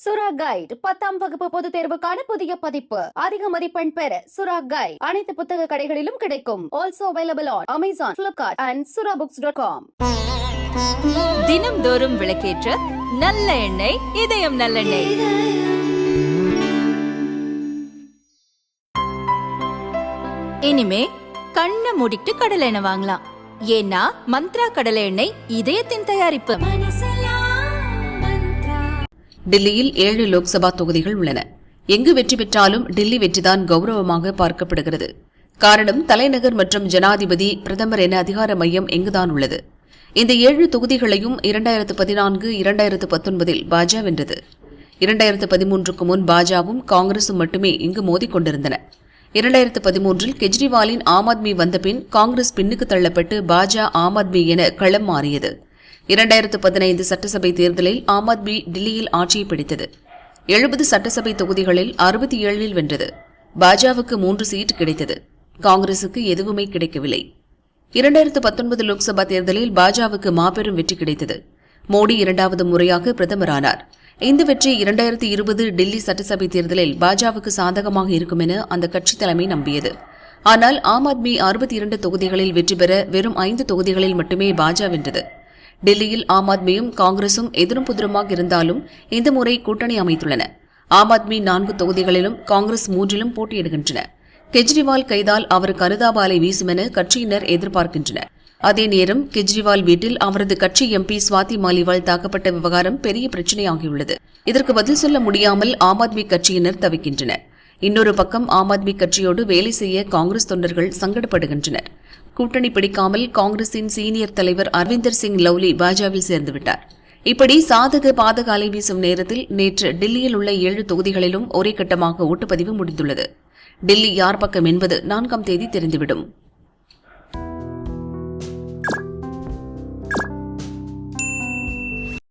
சுரா கைட் 10ஆம் வகுப்பு பொதுத் தேர்வுக்கான புதிய பதிப்பு. அதிக மதிப்பெண் பெற சுரா கைட் அனைத்து புத்தக கடைகளிலும் கிடைக்கும். Also available on Amazon, Flipkart and surabooks.com. தினம்தோறும் விளக்கேற்ற நல்ல எண்ணெய், இதயம் நல்லெண்ணெய். இனிமே கண்ணை மூடிட்டு கடலை எண்ணெய் வாங்கலாம். ஏன்னா மந்த்ரா கடலை எண்ணெய் இதயத்தின் தயாரிப்பு. டில்லியில் 7 லோக்சபா தொகுதிகள் உள்ளன. எங்கு வெற்றி பெற்றாலும் டில்லி வெற்றிதான் கௌரவமாக பார்க்கப்படுகிறது. காரணம், தலைநகர் மற்றும் ஜனாதிபதி, பிரதமர் என அதிகார மையம் எங்குதான் உள்ளது. இந்த 7 தொகுதிகளையும் 2014, 2019 பாஜக வென்றது. 2013க்கு முன் பாஜகவும் காங்கிரசும் மட்டுமே இங்கு மோதிக்கொண்டிருந்தன. 2013இல் கெஜ்ரிவாலின் ஆம் ஆத்மி வந்தபின் காங்கிரஸ் பின்னுக்கு தள்ளப்பட்டு பாஜக ஆம் ஆத்மி என களம் மாறியது. 2015 சட்டசபை தேர்தலில் ஆம் ஆத்மி டில்லியில் ஆட்சியை பிடித்தது. 70 சட்டசபை தொகுதிகளில் 67இல் வென்றது. பாஜகவுக்கு 3 சீட் கிடைத்தது. காங்கிரசுக்கு எதுவுமே கிடைக்கவில்லை. 2019 லோக்சபா தேர்தலில் பாஜகவுக்கு மாபெரும் வெற்றி கிடைத்தது. மோடி 2வது முறையாக பிரதமரானார். இந்த வெற்றி 2020 டில்லி சட்டசபை தேர்தலில் பாஜகவுக்கு சாதகமாக இருக்கும் என அந்த கட்சி தலைமை நம்பியது. ஆனால் ஆம் ஆத்மி 62 தொகுதிகளில் வெற்றி பெற வெறும் 5 தொகுதிகளில் மட்டுமே பாஜக வென்றது. டில்லியில் ஆம் ஆத்மியும் காங்கிரசும் எதிரும் புதிருமாக இருந்தாலும் இந்த முறை கூட்டணி அமைத்துள்ளன. ஆம் ஆத்மி 4 தொகுதிகளிலும், காங்கிரஸ் 3லும் போட்டியிடுகின்றன. கெஜ்ரிவால் கைதால் அவருக்கு அனுதாபாலை வீசும் என கட்சியினர் எதிர்பார்க்கின்றனர். அதே நேரம் கெஜ்ரிவால் வீட்டில் அவரது கட்சி எம்பி ஸ்வாதி மாலிவால் தாக்கப்பட்ட விவகாரம் பெரிய பிரச்சினையாகியுள்ளது. இதற்கு பதில் சொல்ல முடியாமல் ஆம் ஆத்மி கட்சியினர் தவிக்கின்றனர். இன்னொரு பக்கம் ஆம் ஆத்மி கட்சியோடு வேலை செய்ய காங்கிரஸ் தொண்டர்கள் சங்கடப்படுகின்றனர். கூட்டணி பிடிக்காமல் காங்கிரசின் சீனியர் தலைவர் அரவிந்தர் சிங் லவ்லி பாஜகவில் சேர்ந்துவிட்டார். இப்படி சாதக பாதக அலை வீசும் நேரத்தில் நேற்று டில்லியில் உள்ள 7 தொகுதிகளிலும் ஒரே கட்டமாக ஓட்டுப்பதிவு முடிந்துள்ளது. டில்லி யார் பக்கம் என்பது 4ஆம் தேதி தெரிந்துவிடும்.